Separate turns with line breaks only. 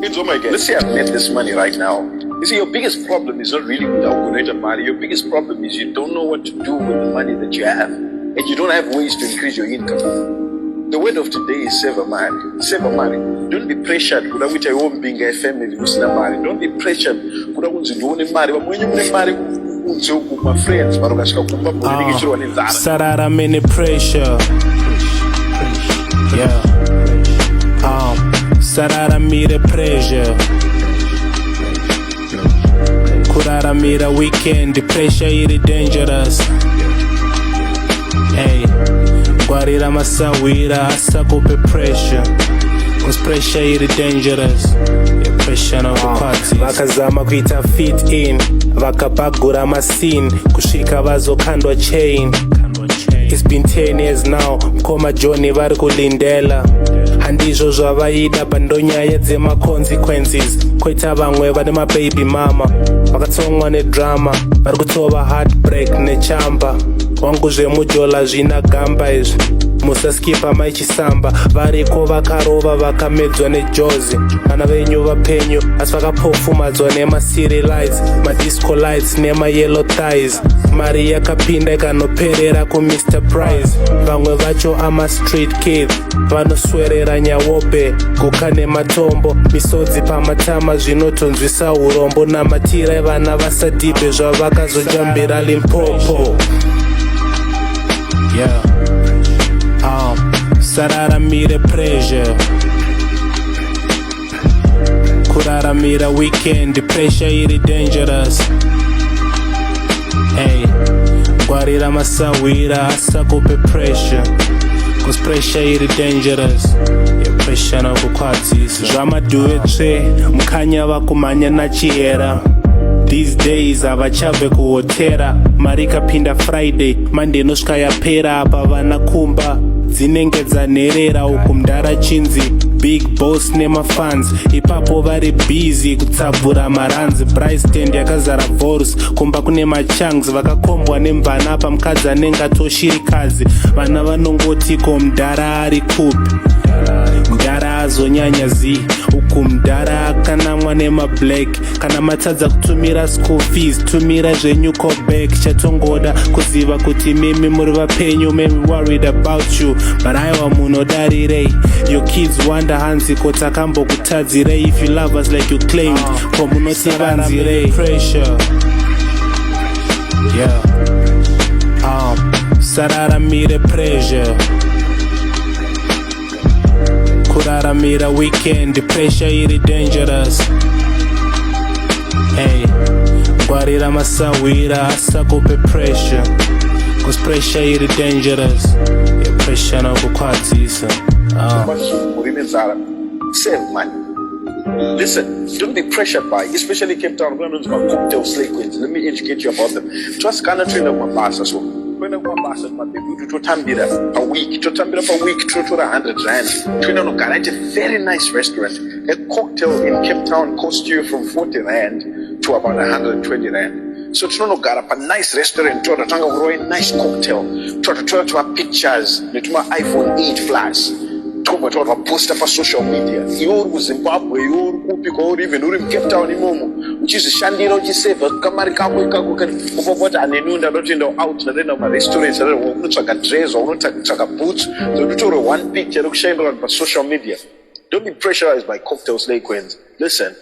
It's oh my God. Let's say I've made this money right now. You see, your biggest problem is not really with money. Your biggest problem is you don't know what to do with the money that you have, and you don't have ways to increase your income. The word of today is save a money. Save a money. Don't be pressured. Kuda your own being a family who's not married. Don't be pressured. Kuda unzi money. When you marry, my friends,
Sarara mini pressure. Yeah. Sarara mira pressure. Kurara mira weekend. The pressure is dangerous. Hey. Guarira masawira asakope pressure. Cause pressure is dangerous. Yeah, pressure no kukwati. Vakazama kuita fit in. Vakapagura masin. Kushika vazokandwa chain. It's been 10 years now. Mkoma Johnny vari kulindela. Handizvo zvavaida pandonyaya dzema consequences. Koita vamwe vane mababy mama. Vakatsongwa nedrama. Vari kutova heartbreak nechamba. Wangu zvemujola zvina gamba izvi. Musaskipa maichisamba. Variko vakarova vakamedzwa nejozi. Vana venyu vapenyu asi vakapofumadzwa nemaserialize. Madisco lights nema-yellow thighs. Mari yakapinda ikanoperera kuMr. Price. Vamwe vacho ama-street kid vanoswerera nyawobe. Guka nematombo misodzi pamatama zvinotonzwisa urombo. Namatira vana vasadhibhe zvavakazojambira Limpopo. Yeah. Sarara mira pressure. Kurara mira weekend. The pressure is dangerous. Hey. Guarira masawira asakope pressure. Cause pressure is dangerous. Yeah, pressure no kukwati. Drama do it tre. Mkanya vakumanya na chiera. These days avachave kuhotera. Marika pinda Friday. Monday nosvika yapera apa vanakumba. Dzinenge dzanerera uku mudhara chinzi big boss nemafans. Ipapo vari busy kutsabvura maranzi. Price stand yakazara vols. Kumba kune machangs vakakombwa nemvana pamukadzi anenge atoshirikazi. Vana vanongoti ko mudhara ari kupi. Mudhara azonyanya zi uku mudhara akanamwa nemablack. Kana matadza kutumira school fees tumira zvenyu callback. Chatongoda kuziva kuti mimi muri vapenyu. Maybe worried about you but aiwa munodarirei. Your kids wonder hanzi kotakambokutadzirei. If you love us like you claimed ko munosivanzirei. Pressure. Yeah. Sarara mira pressure. Kurara mira weekend. The pressure is dangerous. Hey. Guarira masawira asakope pressure. Cause pressure is dangerous. Yeah, pressure no kukwatisa.
Save money. Listen, don't be pressured by, especially Cape Town. We're going to cocktail slay queens. Let me educate you about them. Just kind of train up my pastor. So when I go pastor, my baby, to Tambira a week, to 100 rand. Train on a very nice restaurant. A cocktail in Cape Town costs you from 40 rand to about 120 rand. So tinono gara pa nice restaurant, to tanga a nice cocktail, to our pictures, to my iPhone 8 Plus. To post up on social media. You're Zimbabwe, you're Kupiko, or even in Cape Town in Momo, which is a Shandiro Giseva, Kamarika, what and you know that you out and then of my restaurants, I don't know, like a dress or not like a boots. So you told one picture of Shandor on social media. Don't be pressurized by cocktail slay queens. Listen.